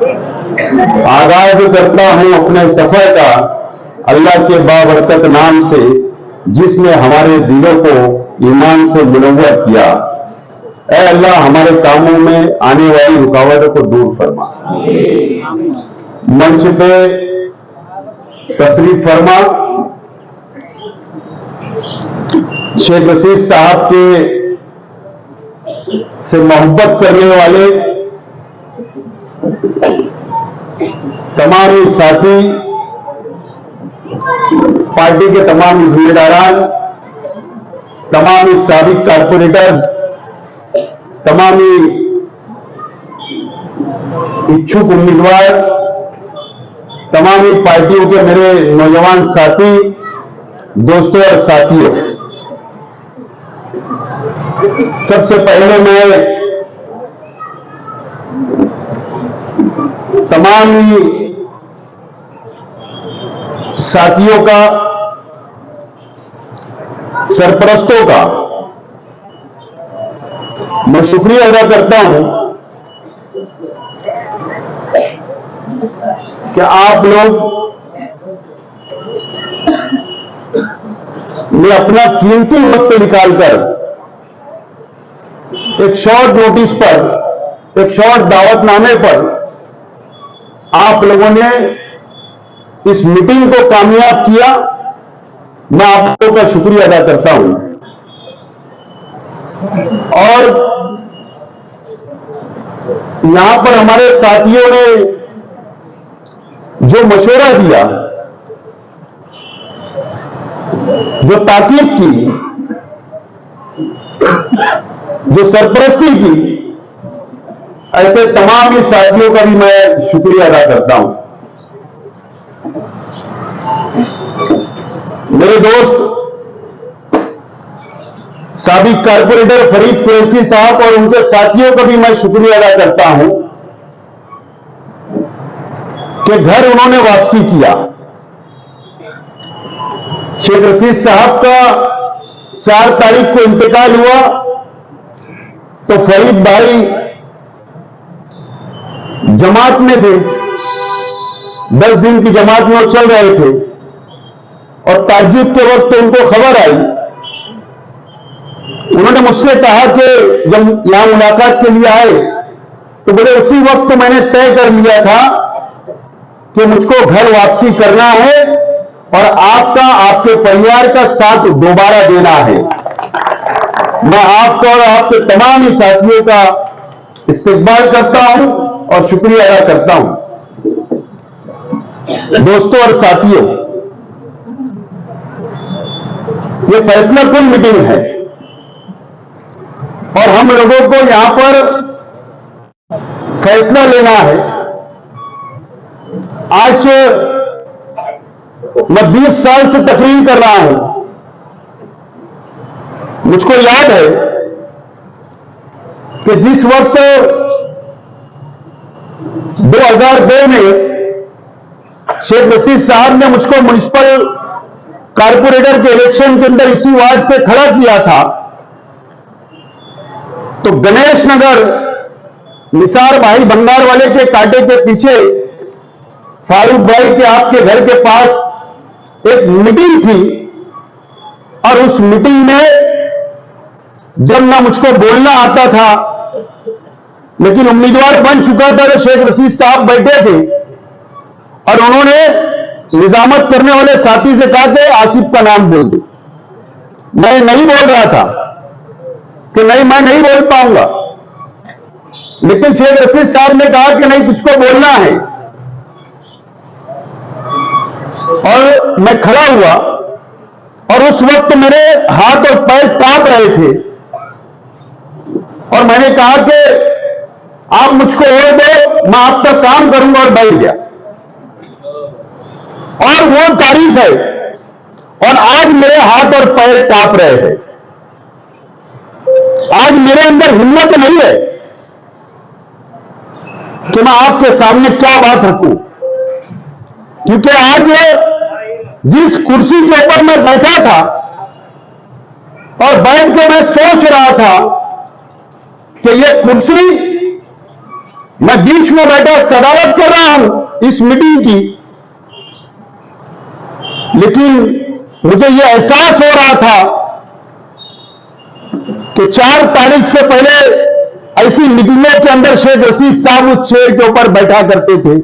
आगाज करता हूं अपने सफर का अल्लाह के बाबरकत नाम से, जिसने हमारे दिलों को ईमान से मुनव्वर किया। ऐ अल्लाह, हमारे कामों में आने वाली रुकावटों को दूर फरमा। मंच पे तशरीफ फरमा शेख रशीद साहब के से मोहब्बत करने वाले तमाम साथी, पार्टी के तमाम जिम्मेदारान, तमाम साबिक कारपोरेटर्स, तमाम इच्छुक उम्मीदवार, तमाम पार्टियों के मेरे नौजवान साथी, दोस्तों और साथियों, सबसे पहले मैं तमाम साथियों का, सरपरस्तों का मैं शुक्रिया अदा करता हूं कि आप लोग ने अपना कीमती वक्त निकालकर एक शॉर्ट नोटिस पर, एक शॉर्ट दावतनामे पर आप लोगों ने इस मीटिंग को कामयाब किया। मैं आप लोगों का शुक्रिया अदा करता हूं। और यहां पर हमारे साथियों ने जो मशवरा दिया, जो ताकीद की, जो सरपरस्ती की, ऐसे तमाम ही साथियों का भी मैं शुक्रिया अदा करता हूं। मेरे दोस्त साबिक कारपोरेटर फरीद कुरैशी साहब और उनके साथियों का भी मैं शुक्रिया अदा करता हूं कि घर उन्होंने वापसी किया। शेख रशीद साहब का 4 तारीख को इंतकाल हुआ तो फरीद भाई जमात में थे, 10 दिन की जमात में वो चल रहे थे और ताज्जुद के वक्त उनको खबर आई। उन्होंने मुझसे कहा कि जब यहां मुलाकात के लिए आए तो बोले उसी वक्त मैंने तय कर लिया था कि मुझको घर वापसी करना है और आपका, आपके परिवार का साथ दोबारा देना है। मैं आपका और आपके तमाम ही साथियों का इस्तकबाल करता हूं और शुक्रिया अदा करता हूं। दोस्तों और साथियों, ये फैसला कुल मीटिंग है और हम लोगों को यहां पर फैसला लेना है। आज मैं 20 साल से तकरीर कर रहा हूं। मुझको याद है कि जिस वक्त 2002 में शेख रशीद साहब ने मुझको म्युनिसिपल कारपोरेटर के इलेक्शन के अंदर इसी वार्ड से खड़ा किया था, तो गणेश नगर निसार भाई भंगार वाले के कांटे के पीछे फारूक भाई के आपके घर के पास एक मीटिंग थी और उस मीटिंग में जब ना मुझको बोलना आता था, लेकिन उम्मीदवार बन चुका था तो शेख रशीद साहब बैठे थे और उन्होंने निजामत करने वाले साथी से कहा कि आसिफ का नाम बोल दो। मैं नहीं बोल रहा था कि नहीं, मैं नहीं बोल पाऊंगा, लेकिन शेख रशीद साहब ने कहा कि नहीं, तुझको बोलना है। और मैं खड़ा हुआ और उस वक्त मेरे हाथ और पैर कांप रहे थे और मैंने कहा कि आप मुझको और दो, मैं आपका काम करूंगा, और बैठ गया। और वो तारीख है और आज मेरे हाथ और पैर कांप रहे हैं। आज मेरे अंदर हिम्मत नहीं है कि मैं आपके सामने क्या बात रखूं, क्योंकि आज जिस कुर्सी के ऊपर मैं बैठा था और बैठ के मैं सोच रहा था कि ये कुर्सी मैं बीच में बैठा सदावत कर रहा हूं इस मीटिंग की, लेकिन मुझे यह एहसास हो रहा था कि 4 तारीख से पहले ऐसी मीटिंगों के अंदर शेख रशीद साहब उस चेयर के ऊपर बैठा करते थे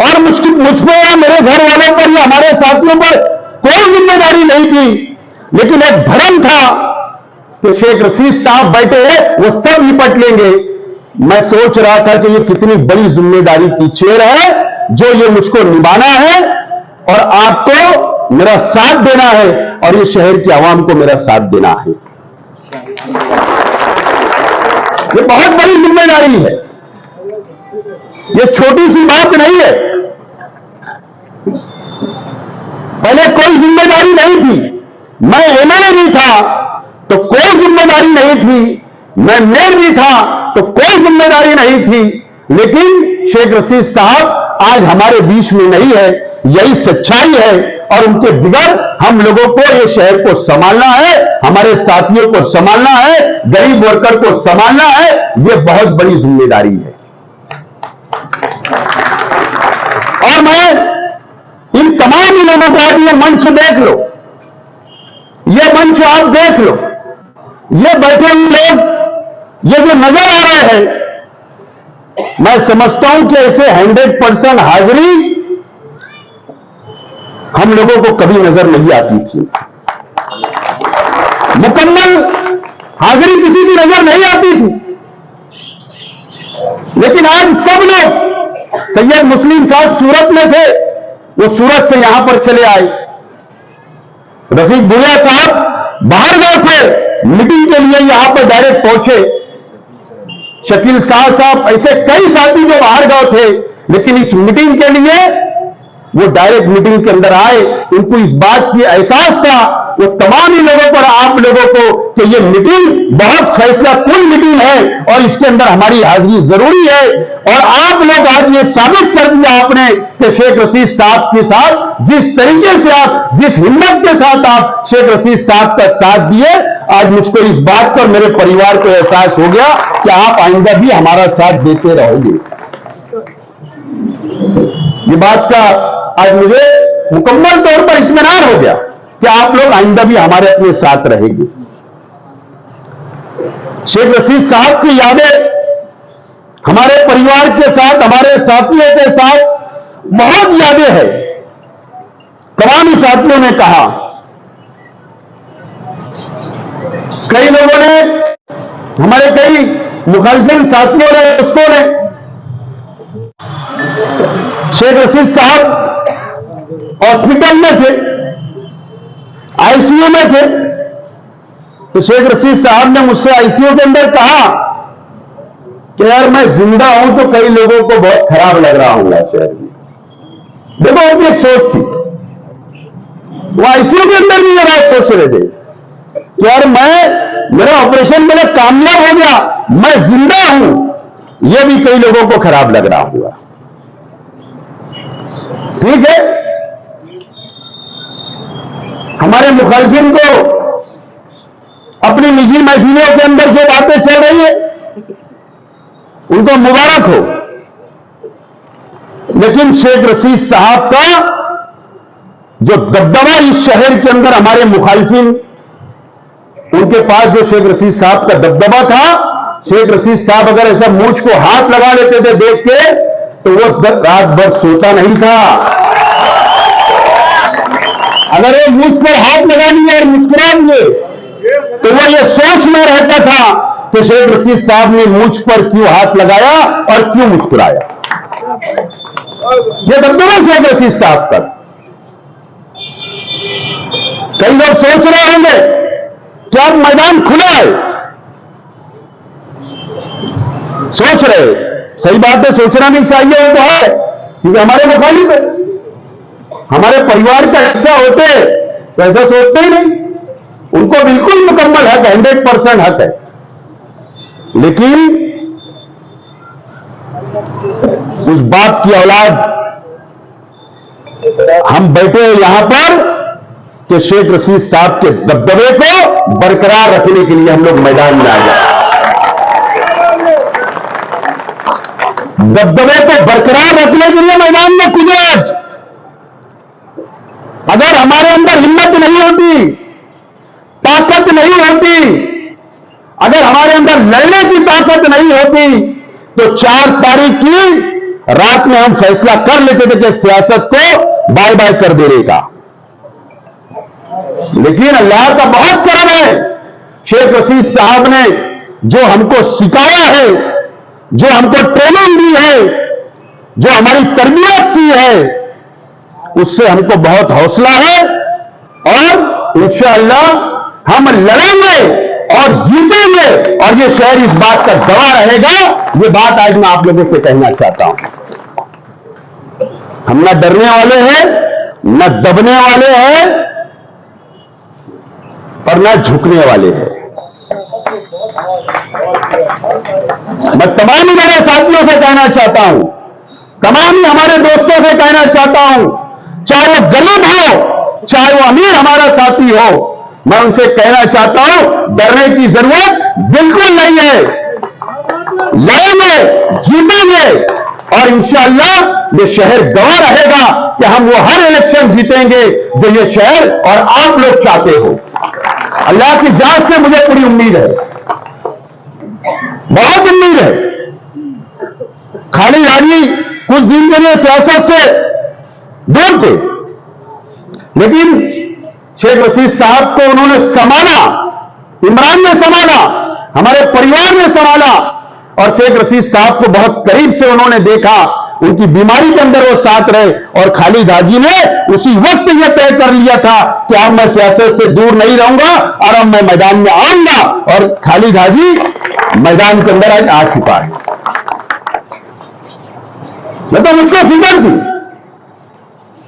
और मुझ पर या मेरे घर वालों पर या हमारे साथियों पर कोई जिम्मेदारी नहीं थी, लेकिन एक भ्रम था कि शेख रशीद साहब बैठे हैं, वो सब निपट लेंगे। मैं सोच रहा था कि ये कितनी बड़ी जिम्मेदारी की चेयर है जो ये मुझको निभाना है और आपको मेरा साथ देना है और ये शहर की आवाम को मेरा साथ देना है। ये बहुत बड़ी जिम्मेदारी है, ये छोटी सी बात नहीं है। पहले कोई जिम्मेदारी नहीं थी, मैं एमएलए भी था तो कोई जिम्मेदारी नहीं थी, मैं मेयर भी था तो कोई जिम्मेदारी नहीं थी, लेकिन शेख रशीद साहब आज हमारे बीच में नहीं है, यही सच्चाई है और उनके बगैर हम लोगों को ये शहर को संभालना है, हमारे साथियों को संभालना है, गरीब वर्कर को संभालना है, ये बहुत बड़ी जिम्मेदारी है। और मैं इन तमाम लोगों को आज ये मंच देख लो, ये मंच आप देख लो, ये बैठे हुए लोग, ये जो नजर आ रहे हैं, मैं समझता हूं कि ऐसे 100% हाजिरी हम लोगों को कभी नजर नहीं आती थी। मुकम्मल हाजिरी किसी की नजर नहीं आती थी, लेकिन आज सब लोग, सैयद मुस्लिम साहब सूरत में थे, वो सूरत से यहां पर चले आए। रफीक भुइया साहब बाहर गए थे मीटिंग के लिए, यहां पर डायरेक्ट पहुंचे। शकील शाह साहब, ऐसे कई साथी जो बाहर गए थे, लेकिन इस मीटिंग के लिए वो डायरेक्ट मीटिंग के अंदर आए। उनको इस बात की एहसास था, वो तमाम ही लोगों पर, आप लोगों को, कि ये मीटिंग बहुत फैसला कुल मीटिंग है और इसके अंदर हमारी हाजिरी जरूरी है। और आप लोग आज ये साबित कर दिया आपने कि शेख रशीद साहब के साथ जिस तरीके से आप, जिस हिम्मत के साथ आप शेख रशीद साहब का साथ दिए, आज मुझको इस बात पर, मेरे परिवार को एहसास हो गया कि आप आइंदा भी हमारा साथ देते रहोगे। ये बात का आज मुझे मुकम्मल तौर पर इत्मीनान हो गया कि आप लोग आइंदा भी हमारे अपने साथ रहेंगे। शेख रशीद साहब की यादें हमारे परिवार के साथ, हमारे साथियों के साथ बहुत यादें हैं। तमाम साथियों ने कहा, कई लोगों ने, हमारे कई मुखालिफिन साथियों ने, दोस्तों ने, शेख रशीद साहब हॉस्पिटल में थे, आईसीयू में थे, तो शेख रशीद साहब ने मुझसे आईसीयू के अंदर कहा कि यार मैं जिंदा हूं तो कई लोगों को बहुत खराब लग रहा होगा शहर में। देखो उनकी एक सोच थी, वो आईसीयू के अंदर भी ये बात सोच रहे थे कि यार मेरा ऑपरेशन मेरा कामयाब हो गया, मैं जिंदा हूं, यह भी कई लोगों को खराब लग रहा होगा। ठीक है, हमारे मुखालिफिन को अपनी निजी महफिलों के अंदर जो बातें चल रही है उनको मुबारक हो, लेकिन शेख रशीद साहब का जो दबदबा इस शहर के अंदर, हमारे मुखालिफिन, उनके पास जो शेख रशीद साहब का दबदबा था, शेख रशीद साहब अगर ऐसा मूंछ को हाथ लगा लेते थे देख के, तो वो रात भर सोता नहीं था। अगर एक मूंछ पर हाथ लगा दिए और मुस्कुरा दिए तो वो ये सोच में रहता था कि शेख रशीद साहब ने मूंछ पर क्यों हाथ लगाया और क्यों मुस्कुराया। ये दबदबा शेख रशीद साहब पर। कई लोग सोच रहे होंगे कि अब मैदान खुला है, सोच रहे, सही बात है, सोचना नहीं चाहिए, वो तो है, क्योंकि हमारे मुखालिफ है, हमारे परिवार का हिस्सा होते तो ऐसा सोचते ही नहीं। उनको बिल्कुल मुकम्मल हक, 100% हक है, लेकिन उस बाप की औलाद हम बैठे यहां पर कि शेख रशीद साहब के दबदबे को बरकरार रखने के लिए हम लोग मैदान में आ जाए। दबदबे को बरकरार रखने के लिए मैदान में कूदे आज। अगर हमारे अंदर हिम्मत नहीं होती, ताकत नहीं होती, अगर हमारे अंदर लड़ने की ताकत नहीं होती, तो 4 तारीख की रात में हम फैसला कर लेते थे कि सियासत को बाय बाय कर देगा। लेकिन अल्लाह का बहुत करम है, शेख रशीद साहब ने जो हमको सिखाया है, जो हमको ट्रेनिंग दी है, जो हमारी तरबियत की है, उससे हमको बहुत हौसला है और इंशाअल्लाह हम लड़ेंगे और जीतेंगे। और ये शहर इस बात का गवाह रहेगा। ये बात आज मैं आप लोगों से कहना चाहता हूं। हम न डरने वाले हैं, न दबने वाले हैं और न झुकने वाले हैं। मैं तमाम ही मेरे साथियों से कहना चाहता हूं, तमाम ही हमारे दोस्तों से कहना चाहता हूं, चाहे वो गरीब हो, चाहे वो अमीर हमारा साथी हो, मैं उनसे कहना चाहता हूं डरने की जरूरत बिल्कुल नहीं है। लड़ेंगे, जीतेंगे और इंशाअल्लाह ये शहर गवाह रहेगा कि हम वो हर इलेक्शन जीतेंगे जो ये शहर और आप लोग चाहते हो। अल्लाह की जान से मुझे पूरी उम्मीद है, बहुत उम्मीद है। खालिद हाजी कुछ दिन के लिए सियासत से दूर थे, लेकिन शेख रशीद साहब को उन्होंने संभाला, इमरान ने संभाला, हमारे परिवार ने संभाला और शेख रशीद साहब को बहुत करीब से उन्होंने देखा। उनकी बीमारी के अंदर वो साथ रहे और खालिद हाजी ने उसी वक्त ये तय कर लिया था कि अब मैं सियासत से दूर नहीं रहूंगा और अब मैं मैदान में आऊंगा। और खालिद हाजी मैदान के अंदर आज आ चुका है। मतलब मुझको फिक्र थी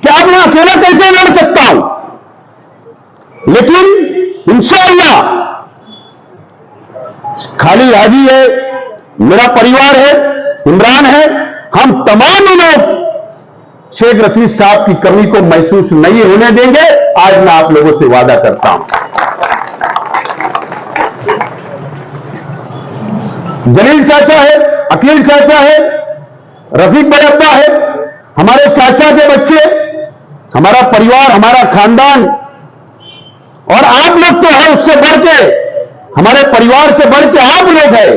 कि अब मैं अकेला कैसे लड़ सकता हूं, लेकिन इंशाअल्लाह खालिद हाजी है, मेरा परिवार है, इमरान है, हम तमाम लोग शेख रशीद साहब की कमी को महसूस नहीं होने देंगे। आज मैं आप लोगों से वादा करता हूं। जलील चाचा है, अकील चाचा है, रफीक भाई अब्बा है, हमारे चाचा के बच्चे, हमारा परिवार, हमारा खानदान और आप लोग तो है, उससे बढ़ के हमारे परिवार से बढ़ के आप लोग हैं।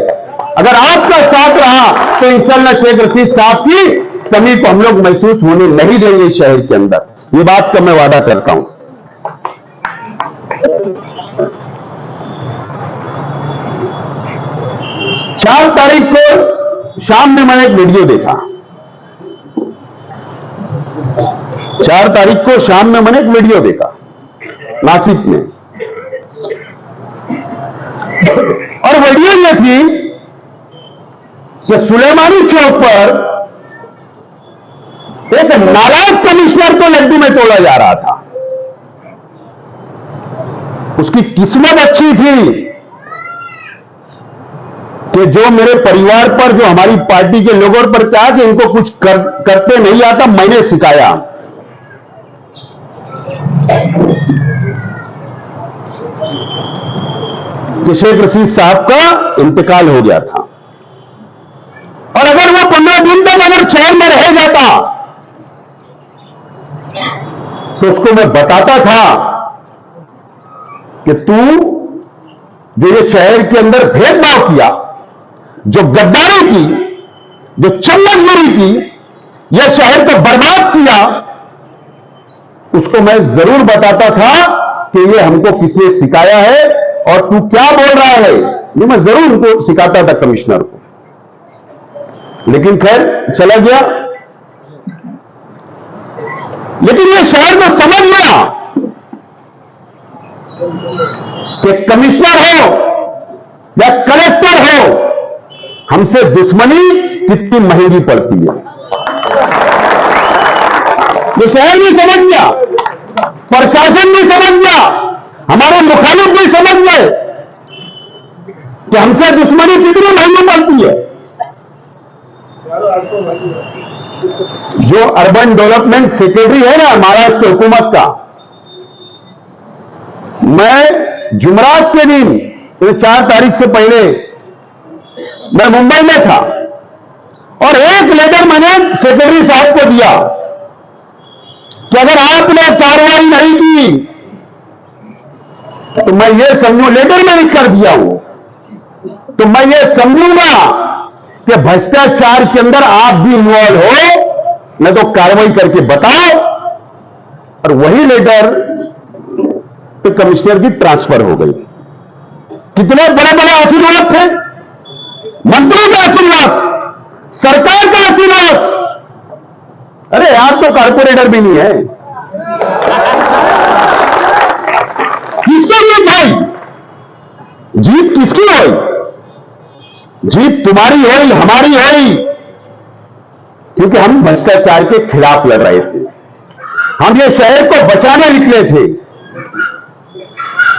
अगर आपका साथ रहा तो इंशाअल्लाह शेख रशीद साहब की कमी को हम लोग महसूस होने नहीं देंगे शहर के अंदर। ये बात का मैं वादा करता हूं। 4 तारीख को शाम में मैंने एक वीडियो देखा। 4 तारीख को शाम में मैंने एक वीडियो देखा नासिक में, और वीडियो ये थी कि सुलेमानी चौक पर एक नालायक कमिश्नर को लड्डू में तोड़ा जा रहा था। उसकी किस्मत अच्छी थी कि जो मेरे परिवार पर, जो हमारी पार्टी के लोगों पर कहा कि इनको कुछ करते नहीं आता, मैंने सिखाया। कि शेख रशीद साहब का इंतकाल हो गया था और अगर वो 15 दिन तक अगर चैन में रह जाता तो उसको मैं बताता था कि तू जो ये शहर के अंदर भेदभाव किया, जो गद्दारी की, जो चम्मचगिरी की, यह शहर को बर्बाद किया, उसको मैं जरूर बताता था कि ये हमको किसने सिखाया है और तू क्या बोल रहा है। ये मैं जरूर उनको सिखाता था कमिश्नर को, लेकिन खैर चला गया। लेकिन ये शहर को समझ गया कि कमिश्नर हो या कलेक्टर हो, हमसे दुश्मनी कितनी महंगी पड़ती है। ये शहर भी समझ गया, प्रशासन भी समझ गया, हमारे मुखालिफ भी समझ गए कि हमसे दुश्मनी कितनी महंगी पड़ती है। जो अर्बन डेवलपमेंट सेक्रेटरी है ना महाराष्ट्र हुकूमत का, मैं जुमरात के दिन 4 तारीख से पहले मैं मुंबई में था और 1 लेटर मैंने सेक्रेटरी साहब को दिया कि अगर आपने कार्रवाई नहीं की तो मैं ये समझू, लेटर में लिख कर दिया हूं, तो मैं ये समझूंगा कि भ्रष्टाचार के अंदर आप भी इन्वॉल्व हो, न तो कार्रवाई करके बताओ। और वही लेटर पे कमिश्नर की ट्रांसफर हो गई। कितने बड़े बड़े आशीर्वाद थे, मंत्रियों का आशीर्वाद, सरकार का आशीर्वाद। अरे आप तो कारपोरेटर भी नहीं है। किसके लिए भाई? जीत किसकी हुई? जीत तुम्हारी हुई, हमारी हुई, क्योंकि हम भ्रष्टाचार के खिलाफ लड़ रहे थे। हम ये शहर को बचाने निकले थे।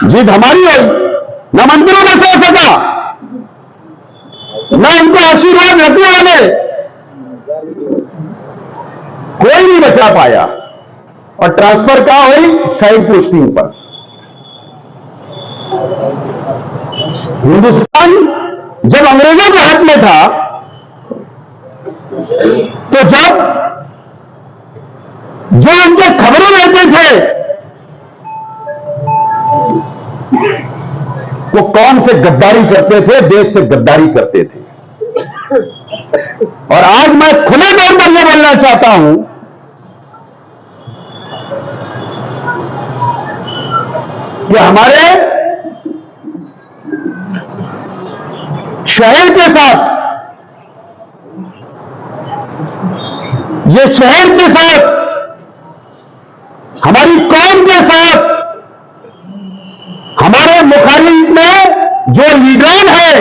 जीत हमारी हुई। न मंत्री बचा सका, न उनको आशीर्वाद रखने वाले कोई नहीं बचा पाया। और ट्रांसफर क्या हुई? साइड पोस्टिंग पर। हिंदुस्तान जब अंग्रेजों के हाथ में था, तो जब जो उनके खबरें लेते थे वो कौन से गद्दारी करते थे, देश से गद्दारी करते थे। और आज मैं खुले तौर पर यह बोलना चाहता हूं कि हमारे शहर के साथ, ये शहर के साथ, हमारी कौम के साथ, हमारे मुखालिफ में जो लीडर है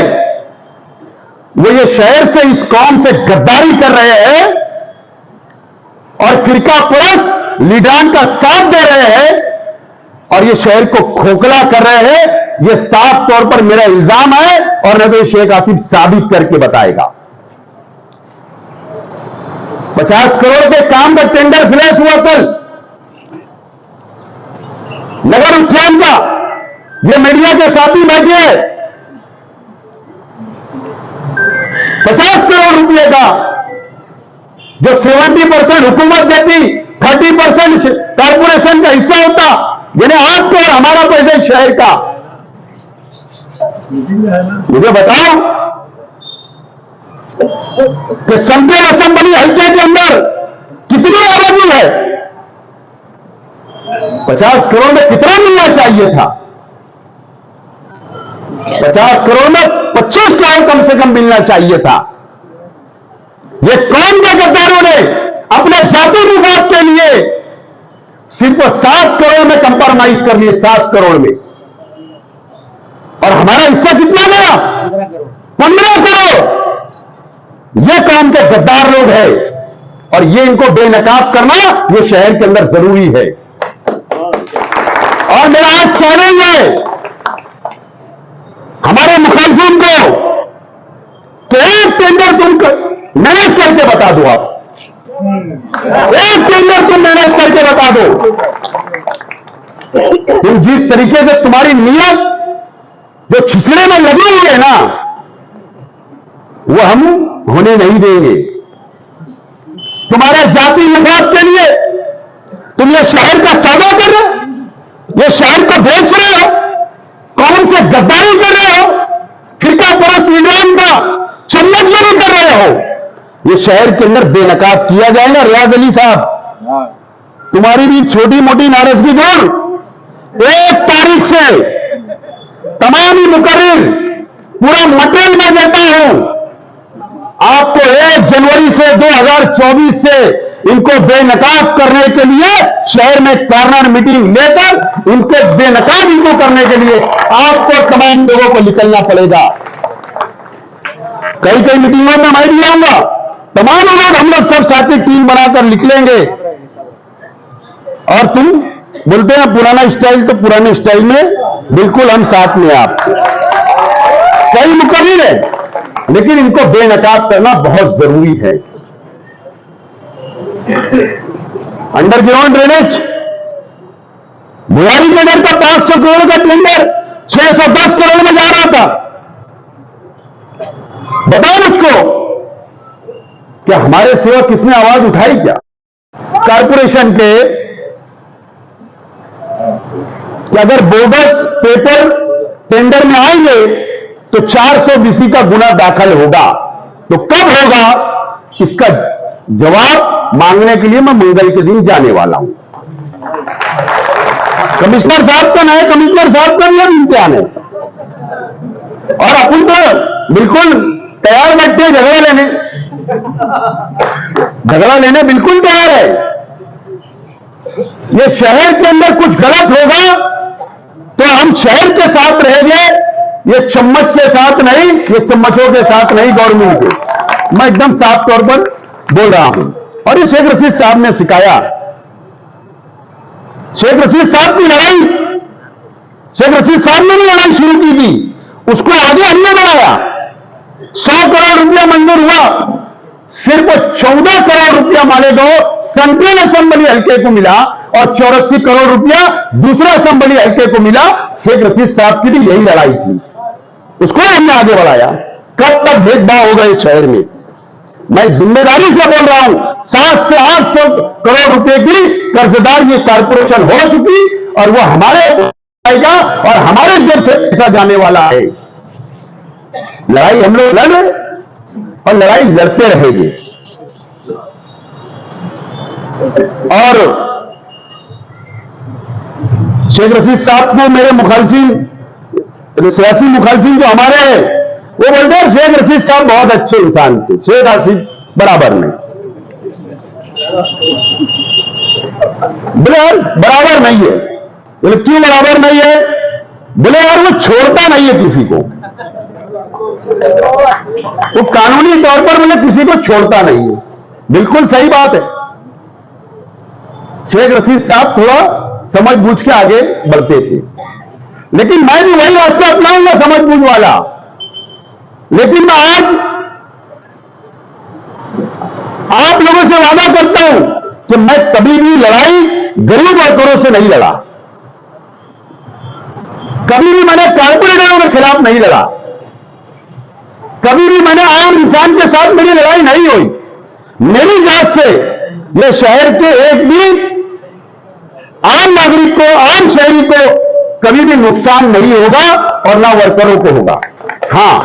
वो ये शहर से, इस कौम से गद्दारी कर रहे हैं और फिरका परस्त लीडरान का साथ दे रहे हैं और ये शहर को खोखला कर रहे हैं। ये साफ तौर पर मेरा इल्जाम है और न तो शेख आसिफ साबित करके बताएगा। 50 करोड़ के काम का टेंडर फ्लैश हुआ कल नगर उद्यान का। ये मीडिया के साथी बैठे हैं। 50 करोड़ रुपए का जो 70% हुकूमत देती, 30% कारपोरेशन का हिस्सा होता, यानी आपको और हमारा पैसा शहर का। मुझे बताओ कि सेंट्रल असेंबली हल्के के अंदर कितनी आबादी है? 50 करोड़ में कितना मिलना चाहिए था? 50 करोड़ में 25 करोड़ कम से कम मिलना चाहिए था। ये कौन के गद्दारों ने अपने जाति विवाद के लिए सिर्फ 7 करोड़ में कंप्रोमाइज कर लिए, 7 करोड़ में। और हमारा हिस्सा कितना गया? 15 करोड़। ये कौम के गद्दार लोग हैं और ये इनको बेनकाब करना ये शहर के अंदर जरूरी है। और मेरा आज चैलेंज है हमारे मुखालिफिन को तो एक टेंडर तुम मैनेज करके बता दो। आप एक टेंडर तुम मैनेज करके बता दो। तुम जिस तरीके से तुम्हारी नीयत जो छिछड़े में लगी हुई है ना, वो हम होने नहीं देंगे। तुम्हारे जाति विवाद के लिए तुम ये शहर का सौदा कर रहे हो, ये शहर को बेच रहे हो, कौन से गद्दारी कर रहे हो, फिरका परस्त लीडरान का चम्मचगिरी कर रहे हो। ये शहर के अंदर बेनकाब किया जाएगा। रियाज अली साहब, तुम्हारी भी छोटी मोटी नाराजगी दूर। 1 तारीख से तमाम ही मुकर्रिर पूरा मटेरियल में देता हूं। आपको 1 जनवरी से 2024 से इनको बेनकाब करने के लिए शहर में कॉर्नर मीटिंग लेकर इनके बेनकाब इनको करने के लिए आपको तमाम लोगों को निकलना पड़ेगा। कई कई मीटिंगों में मैं भी आऊंगा। तमाम लोग, हम लोग सब साथी टीम बनाकर निकलेंगे। और तुम बोलते हैं पुराना स्टाइल, तो पुराने स्टाइल में बिल्कुल हम साथ में। आप कई मुकर्रिर है लेकिन इनको बेनकाब करना बहुत जरूरी है। अंडरग्राउंड ड्रेनेज बुआरी नगर का 500 करोड़ का टेंडर 610 करोड़ में जा रहा था। बताओ मुझको क्या हमारे सिवा किसने आवाज उठाई क्या? कारपोरेशन के कि अगर बोगस पेपर टेंडर में आएंगे तो 420 का गुना दाखिल होगा, तो कब होगा इसका जवाब मांगने के लिए मैं मंगल के दिन जाने वाला हूं। कमिश्नर साहब का नए कमिश्नर साहब का भी अब इम्तिहान है, और अपन तो बिल्कुल तैयार बैठे झगड़ा लेने बिल्कुल तैयार है। ये शहर के अंदर कुछ गलत होगा तो हम शहर के साथ रहेंगे, ये चम्मच के साथ नहीं, ये चम्मचों के साथ नहीं, गवर्नमेंट के। मैं एकदम साफ तौर पर बोल रहा हूं। और ये शेख रशीद साहब ने सिखाया, शेख रशीद साहब की लड़ाई, शेख रशीद साहब ने भी लड़ाई शुरू की थी, उसको आगे हमने बढ़ाया। 100 करोड़ रुपया मंजूर हुआ, सिर्फ 14 करोड़ रुपया माने दो सेंट्रल असेंबली हल्के को मिला और 84 करोड़ रुपया दूसरा असेंबली हल्के को मिला। शेख रशीद साहब की भी यही लड़ाई थी, उसको हमने आगे बढ़ाया। कब तक भेदभाव होगा इस शहर में? मैं जिम्मेदारी से बोल रहा हूं, 700 से 800 करोड़ रुपए की कर्जदार ये कारपोरेशन हो चुकी, और वो हमारे आएगा और हमारे जेब से पैसा जाने वाला है। लड़ाई हम लोग लड़े और लड़ाई लड़ते रहेंगे। और शेख रशीद साहब को मेरे मुखालफिन, सियासी मुखालफिन जो हमारे हैं, वो बोलते हैं शेख रशीद साहब बहुत अच्छे इंसान थे। शेख रशीद बराबर नहीं, बोले यार बराबर नहीं है। बोले क्यों बराबर नहीं है? बोले यार वो छोड़ता नहीं है किसी को, वो कानूनी तौर पर बोले किसी को छोड़ता नहीं है। बिल्कुल सही बात है। शेख रशीद साहब थोड़ा समझ बूझ के आगे बढ़ते थे, लेकिन मैं भी वही रास्ता अपनाऊंगा समझ बूझ वाला। लेकिन मैं आज आप लोगों से वादा करता हूं कि मैं कभी भी लड़ाई गरीब वर्करों से नहीं लड़ा, कभी भी मैंने कारपोरेटरों के खिलाफ नहीं लड़ा, कभी भी मैंने आम इंसान के साथ मेरी लड़ाई नहीं हुई। मेरी जात से ये शहर के एक भी आम नागरिक को, आम शहरी को कभी भी नुकसान नहीं होगा और ना वर्करों को होगा। हां,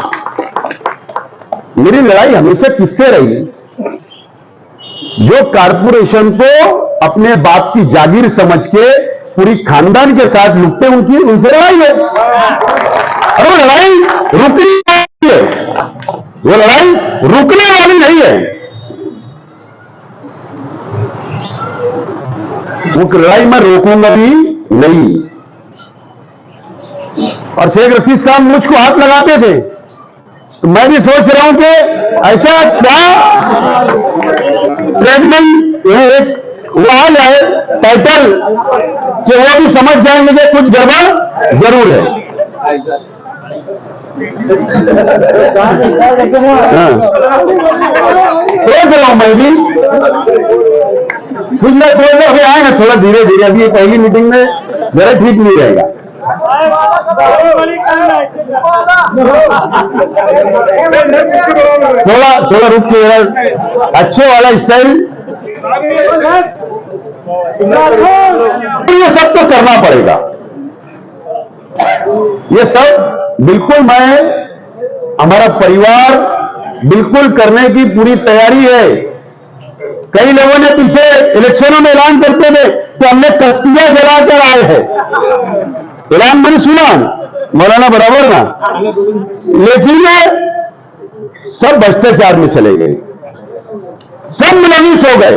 मेरी लड़ाई हमेशा किससे रही? जो कारपोरेशन को अपने बाप की जागीर समझ के पूरी खानदान के साथ लुटते उनसे लड़ाई है। और वो लड़ाई रुकनी नहीं है, वो लड़ाई रुकने वाली नहीं है। वो लड़ाई मैं रोकूंगा भी नहीं। और शेख रशीद साहब मुझको हाथ लगाते थे, तो मैं भी सोच रहा हूं कि ऐसा क्या ट्रीटमेंट, एक वाल है टाइटल, कि वो भी समझ जाएंगे कि कुछ गड़बड़ जरूर है। सोच रहा हूं मैं भी कुछ ना कुछ अभी आएगा, थोड़ा धीरे धीरे। अभी ये पहली मीटिंग में जरा ठीक नहीं रहेगा। थोड़ा रुक के अच्छे वाला स्टाइल, ये सब तो करना पड़ेगा। ये सब बिल्कुल मैं, हमारा परिवार बिल्कुल करने की पूरी तैयारी है। कई लोगों ने पीछे इलेक्शनों में ऐलान करते थे कि हमने कश्तियां जला कर आए हैं, ऐलान मैंने सुना, मौलाना बराबर ना, लेकिन सब भ्रष्टाचार में चले गए, सब मुलविस हो गए।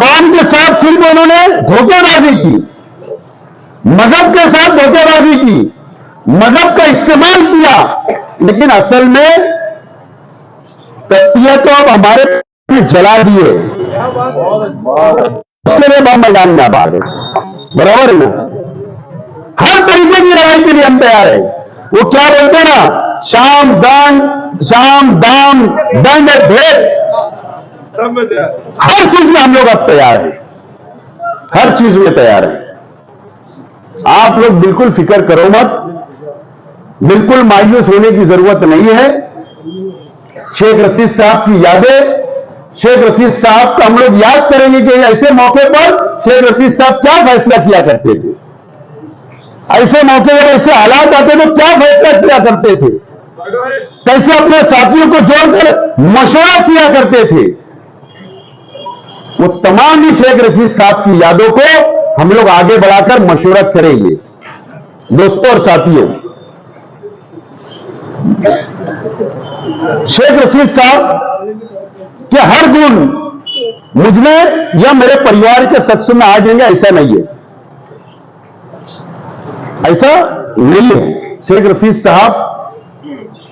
कौम के साथ सिर्फ उन्होंने धोखेबाजी की, मजहब के साथ धोखेबाजी की, मजहब का इस्तेमाल किया, लेकिन असल में कश्तियां तो अब हमारे जला दिए, उसके लिए बम मैदान में आबाद है, बराबर है ना। हर तरीके की लड़ाई के लिए हम तैयार है। वो क्या बोलते हैं ना, शाम दाम दंड भेद, हर चीज में हम लोग अब तैयार हैं, हर चीज में तैयार हैं। आप लोग बिल्कुल फिक्र करो मत, बिल्कुल मायूस होने की जरूरत नहीं है। शेख रशीद साहब की यादें शेख रशीद साहब को हम लोग याद करेंगे कि ऐसे मौके पर शेख रशीद साहब क्या फैसला किया करते थे, ऐसे मौके पर ऐसे हालात आते तो क्या फैसला किया करते थे, कैसे अपने साथियों को जोड़कर मशवरा किया करते थे। वो तमाम ही शेख रशीद साहब की यादों को हम लोग आगे बढ़ाकर मशवरा करेंगे। दोस्तों और साथियों, शेख रशीद साहब के हर गुण मुझ में या मेरे परिवार के शख्स में आ जाएंगे, ऐसा नहीं है, ऐसा नहीं है। शेख रशीद साहब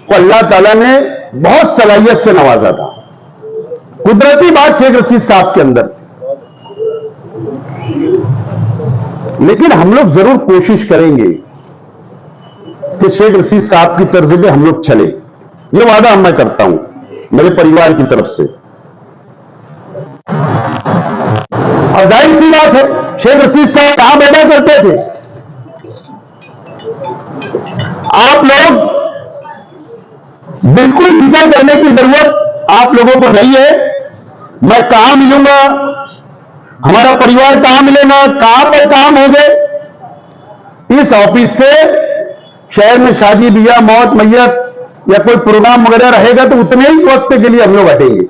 को अल्लाह ताला ने बहुत सलाहियत से नवाजा था, कुदरती बात शेख रशीद साहब के अंदर। लेकिन हम लोग जरूर कोशिश करेंगे कि शेख रशीद साहब की तर्ज पे हम लोग चले, ये वादा मैं करता हूं मेरे परिवार की तरफ से। और जाहिर सी बात है, शेख रशीद साहब कहां बैठा करते थे? आप लोग बिल्कुल फिक्र करने की जरूरत आप लोगों को नहीं है। मैं कहां मिलूंगा, हमारा परिवार कहां मिलेगा, कहां पर काम हो गए, इस ऑफिस से शहर में शादी ब्याह मौत मैयत या कोई प्रोग्राम वगैरह रहेगा तो उतने ही वक्त के लिए हम लोग हटेंगे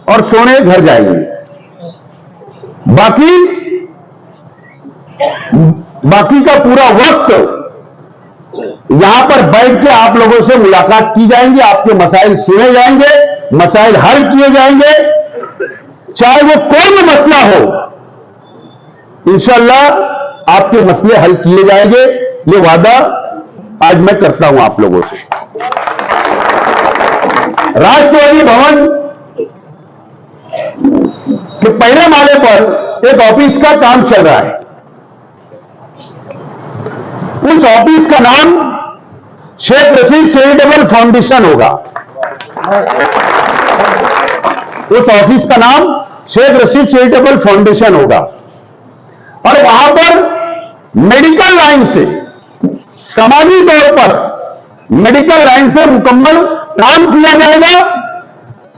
और सोने घर जाएंगे। बाकी का पूरा वक्त यहां पर बैठ के आप लोगों से मुलाकात की जाएंगी, आपके मसाइल सुने जाएंगे, मसाइल हल किए जाएंगे, चाहे वो कोई भी मसला हो, इंशाअल्लाह आपके मसले हल किए जाएंगे। ये वादा आज मैं करता हूं आप लोगों से। राष्ट्रवादी भवन के पहले माले पर एक ऑफिस का काम चल रहा है। उस ऑफिस का नाम शेख रशीद चैरिटेबल फाउंडेशन होगा। उस ऑफिस का नाम शेख रशीद चैरिटेबल फाउंडेशन होगा और वहां पर मेडिकल लाइन से, समाजी तौर पर मेडिकल लाइन से मुकम्मल काम किया जाएगा।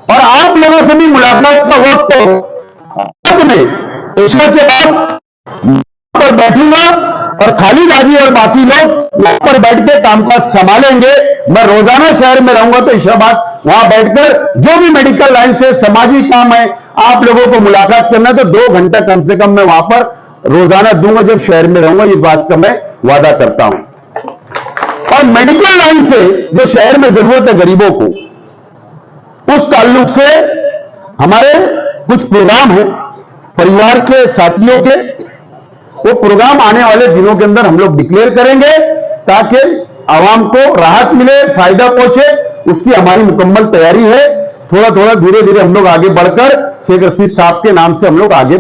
और आप लोगों से भी मुलाकात का वक्त में ईशा के बाद पर बैठूंगा और खालिद हाजी और बाकी लोग वहां पर बैठ के कामकाज संभालेंगे। मैं रोजाना शहर में रहूंगा तो इशाबाद वहां बैठकर जो भी मेडिकल लाइन से समाजी काम है आप लोगों को मुलाकात करना, तो 2 घंटा कम से कम मैं वहां पर रोजाना दूंगा जब शहर में रहूंगा। ये बात का मैं वादा करता हूं। और मेडिकल लाइन से जो शहर में जरूरत है गरीबों को, उस ताल्लुक से हमारे कुछ प्रोग्राम हैं परिवार के साथियों के, वो प्रोग्राम आने वाले दिनों के अंदर हम लोग डिक्लेयर करेंगे ताकि आवाम को राहत मिले, फायदा पहुंचे। उसकी हमारी मुकम्मल तैयारी है। थोड़ा थोड़ा धीरे धीरे हम लोग आगे बढ़कर शेख रशीद साहब के नाम से हम लोग आगे